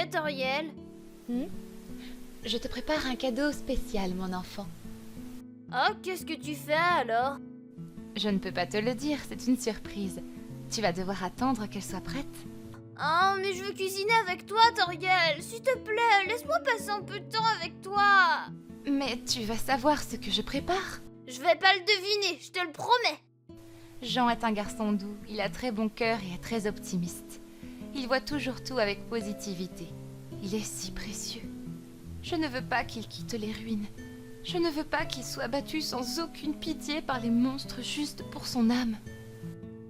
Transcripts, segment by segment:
fais, Toriel? Je te prépare un cadeau spécial, mon enfant. Oh, qu'est-ce que tu fais alors? Je ne peux pas te le dire, c'est une surprise. Tu vas devoir attendre qu'elle soit prête. Oh, mais je veux cuisiner avec toi, Toriel. S'il te plaît, laisse-moi passer un peu de temps avec toi. Mais tu vas savoir ce que je prépare. Je vais pas le deviner, je te le promets. Jean est un garçon doux, il a très bon cœur et est très optimiste. Il voit toujours tout avec positivité. Il est si précieux. Je ne veux pas qu'il quitte les ruines. Je ne veux pas qu'il soit battu sans aucune pitié par les monstres juste pour son âme.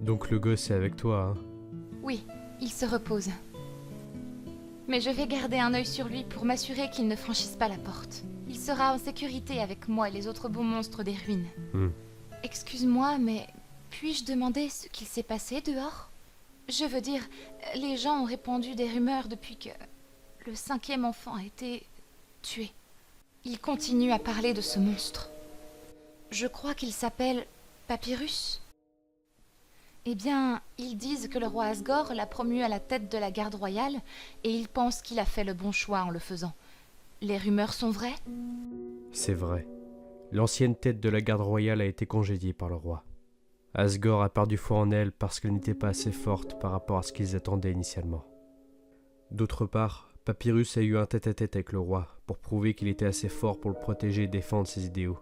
Donc le gosse est avec toi, hein? Oui, il se repose. Mais je vais garder un œil sur lui pour m'assurer qu'il ne franchisse pas la porte. Il sera en sécurité avec moi et les autres beaux monstres des ruines. Excuse-moi, mais puis-je demander ce qu'il s'est passé dehors? Je veux dire, les gens ont répandu des rumeurs depuis que le 5e enfant a été tué. Ils continuent à parler de ce monstre. Je crois qu'il s'appelle Papyrus. Eh bien, ils disent que le roi Asgore l'a promu à la tête de la garde royale et ils pensent qu'il a fait le bon choix en le faisant. Les rumeurs sont vraies? C'est vrai. L'ancienne tête de la garde royale a été congédiée par le roi. Asgore a perdu foi en elle parce qu'elle n'était pas assez forte par rapport à ce qu'ils attendaient initialement. D'autre part, Papyrus a eu un tête-à-tête avec le roi pour prouver qu'il était assez fort pour le protéger et défendre ses idéaux.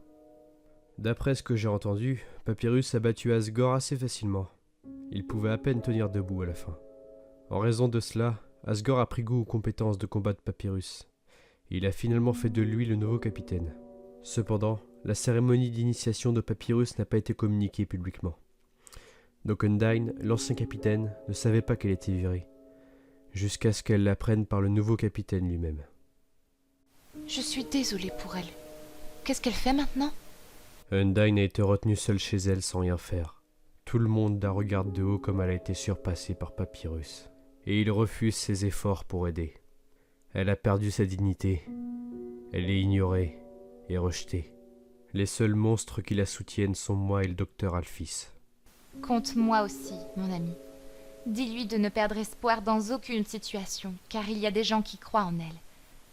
D'après ce que j'ai entendu, Papyrus a battu Asgore assez facilement. Il pouvait à peine tenir debout à la fin. En raison de cela, Asgore a pris goût aux compétences de combat de Papyrus. Il a finalement fait de lui le nouveau capitaine. Cependant, la cérémonie d'initiation de Papyrus n'a pas été communiquée publiquement. Donc Undyne, l'ancien capitaine, ne savait pas qu'elle était virée, jusqu'à ce qu'elle l'apprenne par le nouveau capitaine lui-même. Je suis désolée pour elle. Qu'est-ce qu'elle fait maintenant? Undyne a été retenue seule chez elle sans rien faire. Tout le monde la regarde de haut comme elle a été surpassée par Papyrus, et il refuse ses efforts pour aider. Elle a perdu sa dignité, elle est ignorée et rejetée. Les seuls monstres qui la soutiennent sont moi et le docteur Alphys. Compte-moi aussi, mon ami. Dis-lui de ne perdre espoir dans aucune situation, car il y a des gens qui croient en elle.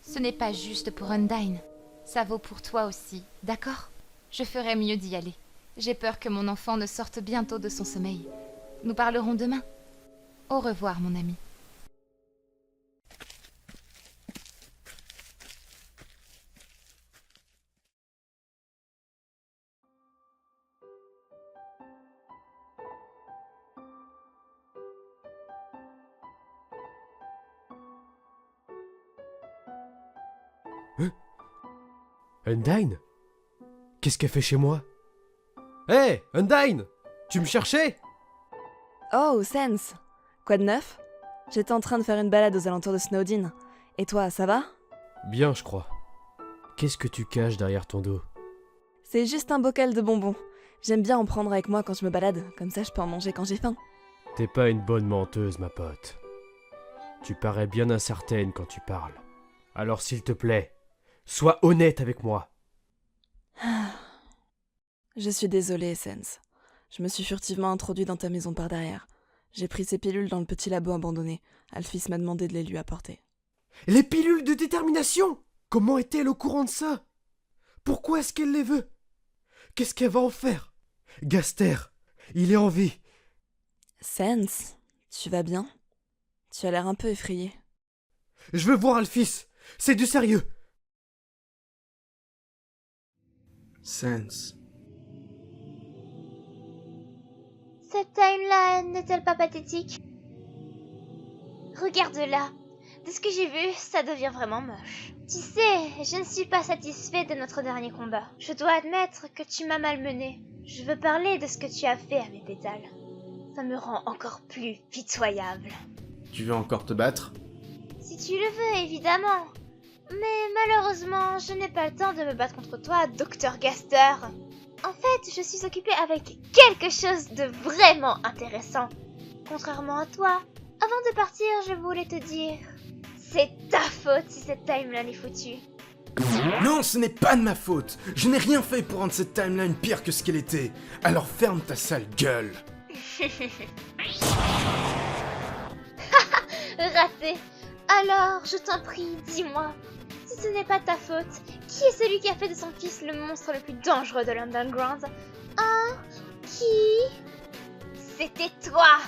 Ce n'est pas juste pour Undyne. Ça vaut pour toi aussi, d'accord? Je ferais mieux d'y aller. J'ai peur que mon enfant ne sorte bientôt de son sommeil. Nous parlerons demain. Au revoir, mon ami. Undyne? Qu'est-ce qu'elle fait chez moi? Hé, Undyne! Tu me cherchais? Oh, Sense! Quoi de neuf? J'étais en train de faire une balade aux alentours de Snowdin. Et toi, ça va? Bien, je crois. Qu'est-ce que tu caches derrière ton dos? C'est juste un bocal de bonbons. J'aime bien en prendre avec moi quand je me balade, comme ça je peux en manger quand j'ai faim. T'es pas une bonne menteuse, ma pote. Tu parais bien incertaine quand tu parles. Alors s'il te plaît, sois honnête avec moi. Je suis désolée, Sense. Je me suis furtivement introduit dans ta maison par derrière. J'ai pris ces pilules dans le petit labo abandonné. Alphys m'a demandé de les lui apporter. Les pilules de détermination! Comment est-elle au courant de ça? Pourquoi est-ce qu'elle les veut? Qu'est-ce qu'elle va en faire? Gaster, il est en vie. Sense, tu vas bien? Tu as l'air un peu effrayé. Je veux voir Alphys. C'est du sérieux. Sense. Cette timeline n'est-elle pas pathétique? Regarde-la. De ce que j'ai vu, ça devient vraiment moche. Tu sais, je ne suis pas satisfait de notre dernier combat. Je dois admettre que tu m'as malmené. Je veux parler de ce que tu as fait à mes pétales. Ça me rend encore plus pitoyable. Tu veux encore te battre? Si tu le veux, évidemment. Mais malheureusement, je n'ai pas le temps de me battre contre toi, Docteur Gaster. En fait, je suis occupée avec quelque chose de vraiment intéressant. Contrairement à toi, avant de partir, je voulais te dire... C'est ta faute si cette timeline est foutue. Non, ce n'est pas de ma faute. Je n'ai rien fait pour rendre cette timeline pire que ce qu'elle était. Alors ferme ta sale gueule. Raté. Alors, je t'en prie, dis-moi, si ce n'est pas ta faute, qui est celui qui a fait de son fils le monstre le plus dangereux de l'Underground? Hein? Qui? C'était toi!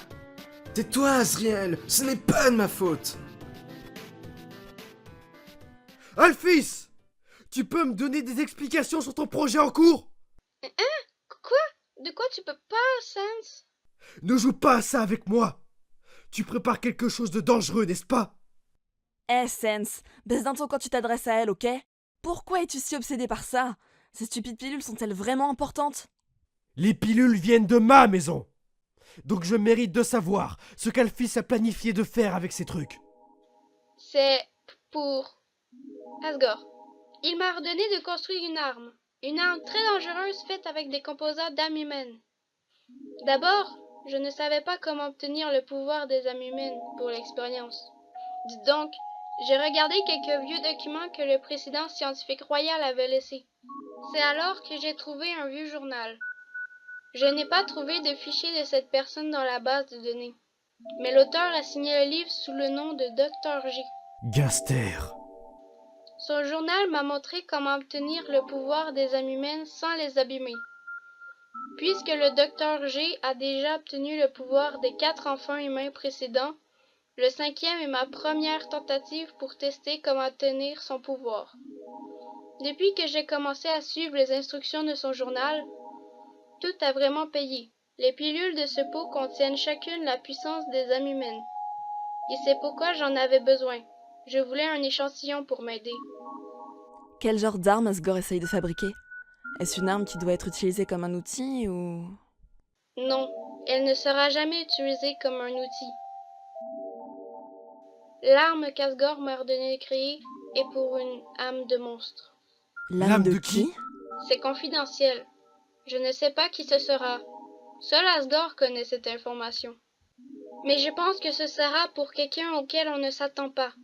Tais-toi, Azriel, ce n'est pas de ma faute. Alphys! Tu peux me donner des explications sur ton projet en cours? Quoi? De quoi tu peux pas, Sans? Ne joue pas à ça avec moi! Tu prépares quelque chose de dangereux, n'est-ce pas? Sense, baisse d'un ton quand tu t'adresses à elle, ok? Pourquoi es-tu si obsédé par ça? Ces stupides pilules sont-elles vraiment importantes? Les pilules viennent de ma maison! Donc je mérite de savoir ce qu'Alphys a planifié de faire avec ces trucs. C'est pour Asgore. Il m'a ordonné de construire une arme très dangereuse faite avec des composants d'âme humaine. D'abord, je ne savais pas comment obtenir le pouvoir des âmes humaines pour l'expérience. Dites donc, j'ai regardé quelques vieux documents que le président scientifique royal avait laissés. C'est alors que j'ai trouvé un vieux journal. Je n'ai pas trouvé de fichier de cette personne dans la base de données, mais l'auteur a signé le livre sous le nom de Dr. G. Gaster. Son journal m'a montré comment obtenir le pouvoir des âmes humaines sans les abîmer. Puisque le Dr. G a déjà obtenu le pouvoir des 4 enfants humains précédents, le 5e est ma première tentative pour tester comment obtenir son pouvoir. Depuis que j'ai commencé à suivre les instructions de son journal, tout a vraiment payé. Les pilules de ce pot contiennent chacune la puissance des âmes humaines. Et c'est pourquoi j'en avais besoin. Je voulais un échantillon pour m'aider. Quel genre d'arme Asgore essaye de fabriquer? Est-ce une arme qui doit être utilisée comme un outil ou... Non, elle ne sera jamais utilisée comme un outil. L'arme qu'Asgore m'a ordonné de créer est pour une âme de monstre. L'âme de qui? C'est confidentiel. Je ne sais pas qui ce sera. Seul Asgore connaît cette information. Mais je pense que ce sera pour quelqu'un auquel on ne s'attend pas.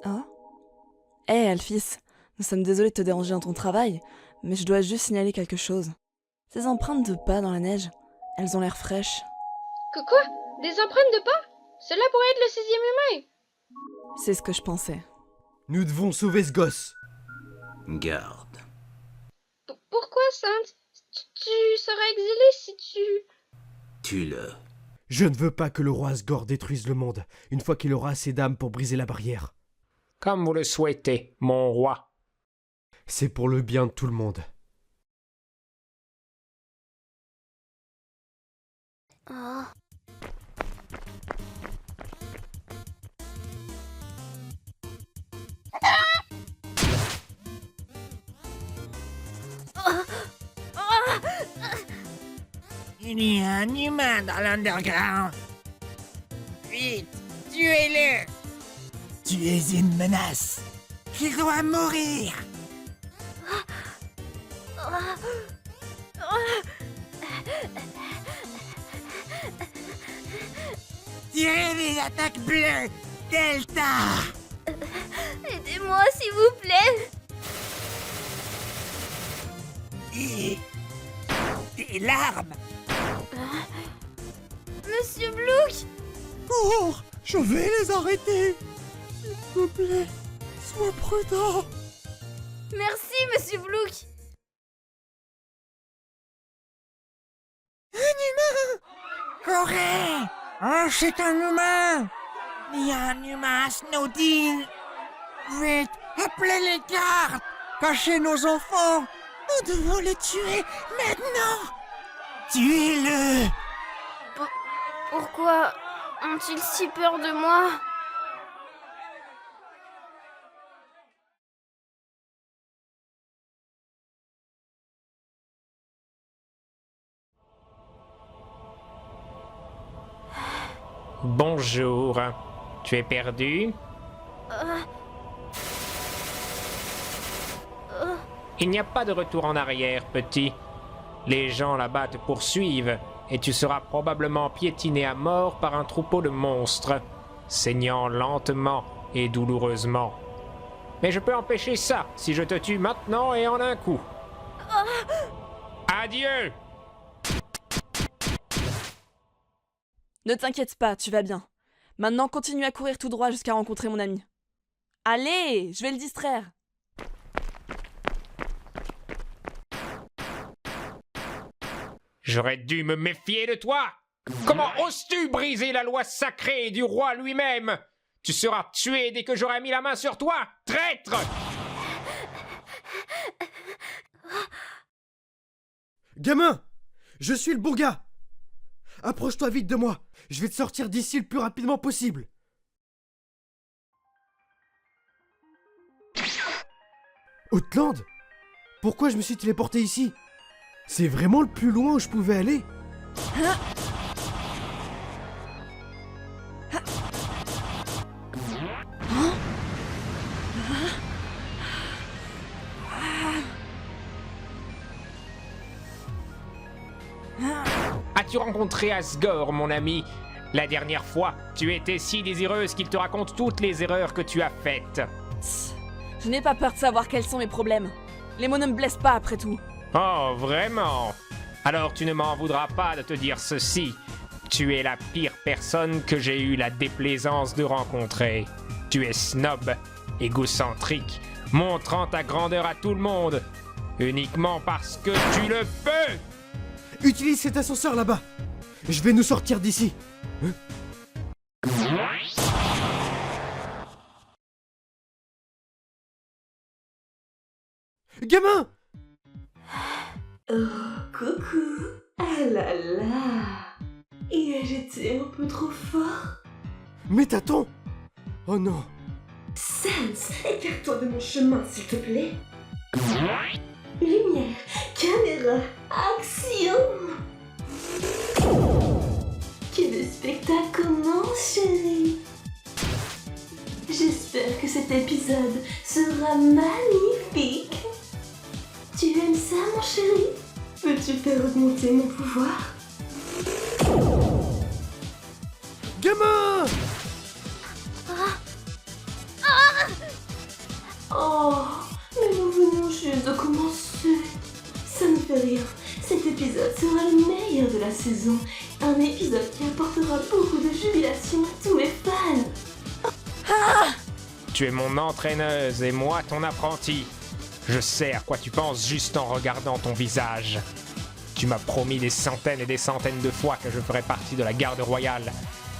Oh? Hé, Alphys, nous sommes désolés de te déranger dans ton travail, mais je dois juste signaler quelque chose. Ces empreintes de pas dans la neige, elles ont l'air fraîches. Quoi? Des empreintes de pas? Cela pourrait être le 6e humain! C'est ce que je pensais. Nous devons sauver ce gosse. Garde. Pourquoi, Sainte? Tu seras exilé si tu... Tue-le. Je ne veux pas que le roi Asgore détruise le monde, une fois qu'il aura assez d'âmes pour briser la barrière. Comme vous le souhaitez, mon roi. C'est pour le bien de tout le monde. Oh. Il y a un humain dans l'underground. Vite, tuez-le. Tu es une menace. Il doit mourir. Tirez les attaques bleues, Delta. Aidez-moi, s'il vous plaît. Et l'arme. Monsieur Blook. Cours, je vais les arrêter. S'il vous plaît, sois prudent. Merci, Monsieur Blook. Correct. Oh, c'est un humain. Il y a un humain à Snowdin. Vite, appelez les gardes. Cachez nos enfants. Nous devons les tuer maintenant. Tuez-le. Pourquoi ont-ils si peur de moi? Bonjour. Tu es perdu? Il n'y a pas de retour en arrière, petit. Les gens là-bas te poursuivent et tu seras probablement piétiné à mort par un troupeau de monstres, saignant lentement et douloureusement. Mais je peux empêcher ça si je te tue maintenant et en un coup. Adieu! Ne t'inquiète pas, tu vas bien. Maintenant, continue à courir tout droit jusqu'à rencontrer mon ami. Allez, je vais le distraire. J'aurais dû me méfier de toi. Comment oses-tu briser la loi sacrée du roi lui-même? Tu seras tué dès que j'aurai mis la main sur toi, traître! Gamin! Je suis le bon gars! Approche-toi vite de moi! Je vais te sortir d'ici le plus rapidement possible! Outland? Pourquoi je me suis téléporté ici? C'est vraiment le plus loin où je pouvais aller? As-tu rencontré Asgore, mon ami? La dernière fois, tu étais si désireuse qu'il te raconte toutes les erreurs que tu as faites. Je n'ai pas peur de savoir quels sont mes problèmes. Les mots ne me blessent pas après tout. Oh, vraiment? Alors tu ne m'en voudras pas de te dire ceci. Tu es la pire personne que j'ai eu la déplaisance de rencontrer. Tu es snob, égocentrique, montrant ta grandeur à tout le monde, uniquement parce que tu le peux! Utilise cet ascenseur là-bas! Je vais nous sortir d'ici! Gamin! Oh, coucou. Ah là là. Il a jeté un peu trop fort. Mais t'attends! Oh non! Sans, écarte-toi de mon chemin, s'il te plaît. Lumière, caméra, action. Que le spectacle commence, chérie. J'espère que cet épisode sera magnifique. Tu aimes ça, mon chéri? Peux-tu faire augmenter mon pouvoir? Gamin! Oh, mais nous venons juste de commencer. Ça ne fait rien. Cet épisode sera le meilleur de la saison. Un épisode qui apportera beaucoup de jubilation à tous mes fans. Tu es mon entraîneuse et moi ton apprenti. Je sais à quoi tu penses juste en regardant ton visage. Tu m'as promis des centaines et des centaines de fois que je ferais partie de la garde royale.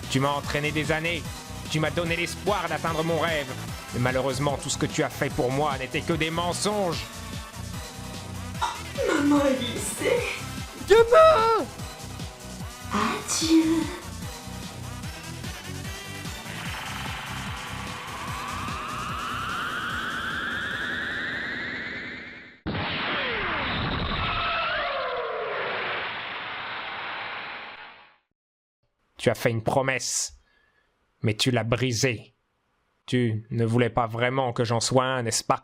Tu m'as entraîné des années. Tu m'as donné l'espoir d'atteindre mon rêve. Mais malheureusement, tout ce que tu as fait pour moi n'était que des mensonges. Maman a glissé. Gamin! Adieu. Tu as fait une promesse, mais tu l'as brisée. Tu ne voulais pas vraiment que j'en sois un, n'est-ce pas?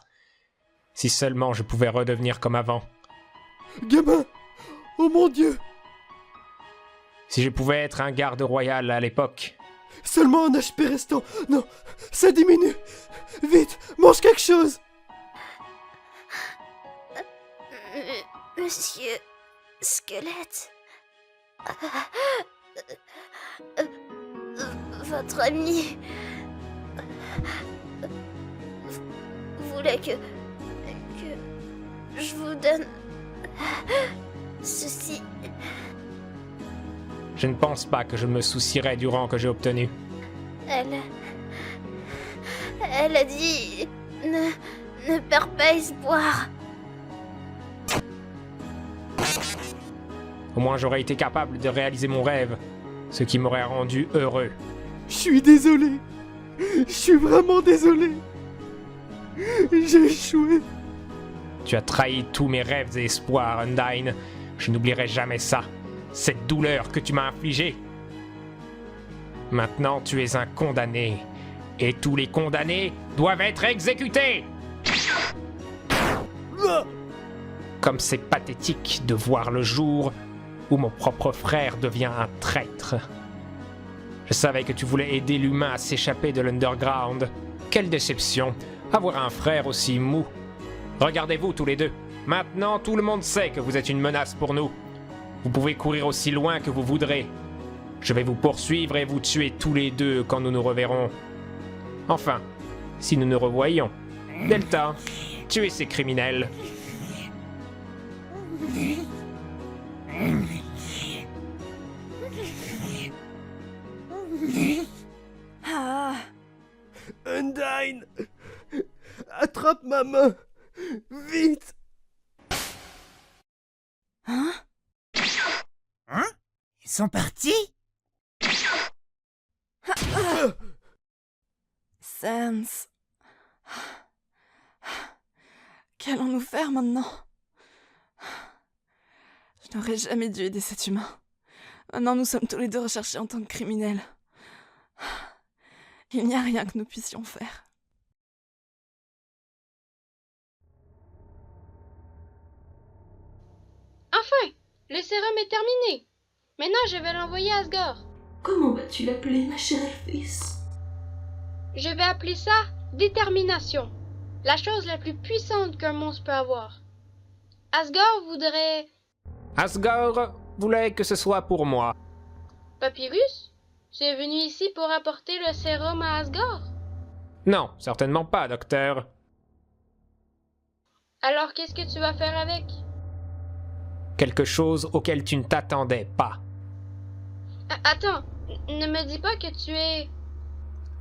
Si seulement je pouvais redevenir comme avant. Gamin! Oh mon Dieu! Si je pouvais être un garde royal à l'époque. Seulement un HP restant! Non! Ça diminue! Vite! Mange quelque chose! Monsieur Squelette. Votre ami voulait que je vous donne ceci. Je ne pense pas que je me soucierais du rang que j'ai obtenu. Elle a dit ne perds pas espoir. Au moins j'aurais été capable de réaliser mon rêve, ce qui m'aurait rendu heureux. Je suis désolé! Je suis vraiment désolé! J'ai échoué! Tu as trahi tous mes rêves et espoirs, Undyne. Je n'oublierai jamais ça. Cette douleur que tu m'as infligée. Maintenant, tu es un condamné. Et tous les condamnés doivent être exécutés! Comme c'est pathétique de voir le jour où mon propre frère devient un traître. Je savais que tu voulais aider l'humain à s'échapper de l'Underground. Quelle déception, avoir un frère aussi mou. Regardez-vous tous les deux. Maintenant, tout le monde sait que vous êtes une menace pour nous. Vous pouvez courir aussi loin que vous voudrez. Je vais vous poursuivre et vous tuer tous les deux quand nous nous reverrons. Enfin, si nous nous revoyions. Delta, tuez ces criminels. Ah, Undyne! Attrape ma main! Vite! hein? Hein? Ils sont partis? Sans. Qu'allons-nous faire maintenant? Je n'aurais jamais dû aider cet humain. Maintenant, nous sommes tous les deux recherchés en tant que criminels. Il n'y a rien que nous puissions faire. Enfin, le sérum est terminé. Maintenant, je vais l'envoyer à Asgore. Comment vas-tu l'appeler, ma chère fils? Je vais appeler ça détermination. La chose la plus puissante qu'un monstre peut avoir. Asgore voudrait... Asgore voulait que ce soit pour moi. Papyrus? Tu es venu ici pour apporter le sérum à Asgore? Non, certainement pas, docteur. Alors qu'est-ce que tu vas faire avec? Quelque chose auquel tu ne t'attendais pas. Attends, ne me dis pas que tu es...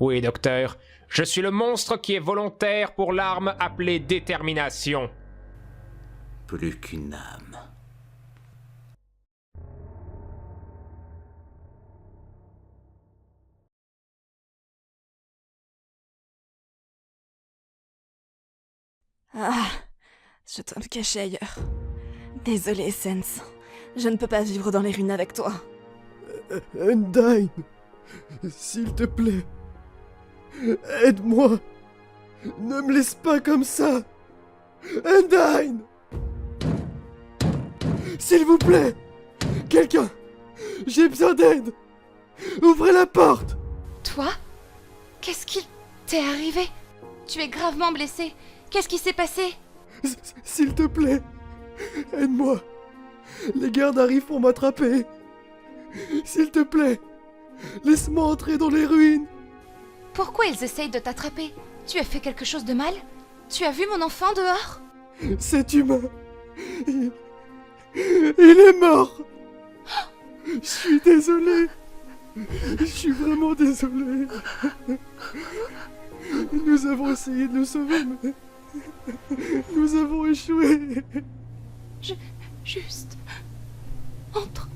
Oui, docteur, je suis le monstre qui est volontaire pour l'arme appelée détermination. Plus qu'une âme. Ah, je dois me cacher ailleurs. Désolée, Sans. Je ne peux pas vivre dans les ruines avec toi. Undyne! S'il te plaît, aide-moi! Ne me laisse pas comme ça! Undyne! S'il vous plaît! Quelqu'un! J'ai besoin d'aide! Ouvrez la porte! Toi? Qu'est-ce qui t'est arrivé? Tu es gravement blessé. Qu'est-ce qui s'est passé? S'il te plaît, aide-moi! Les gardes arrivent pour m'attraper! S'il te plaît, laisse-moi entrer dans les ruines! Pourquoi ils essayent de t'attraper? Tu as fait quelque chose de mal? Tu as vu mon enfant dehors? Cet humain, il est mort! Je suis désolé! Je suis vraiment désolé! Nous avons essayé de le sauver, mais nous avons échoué! Juste... Entre.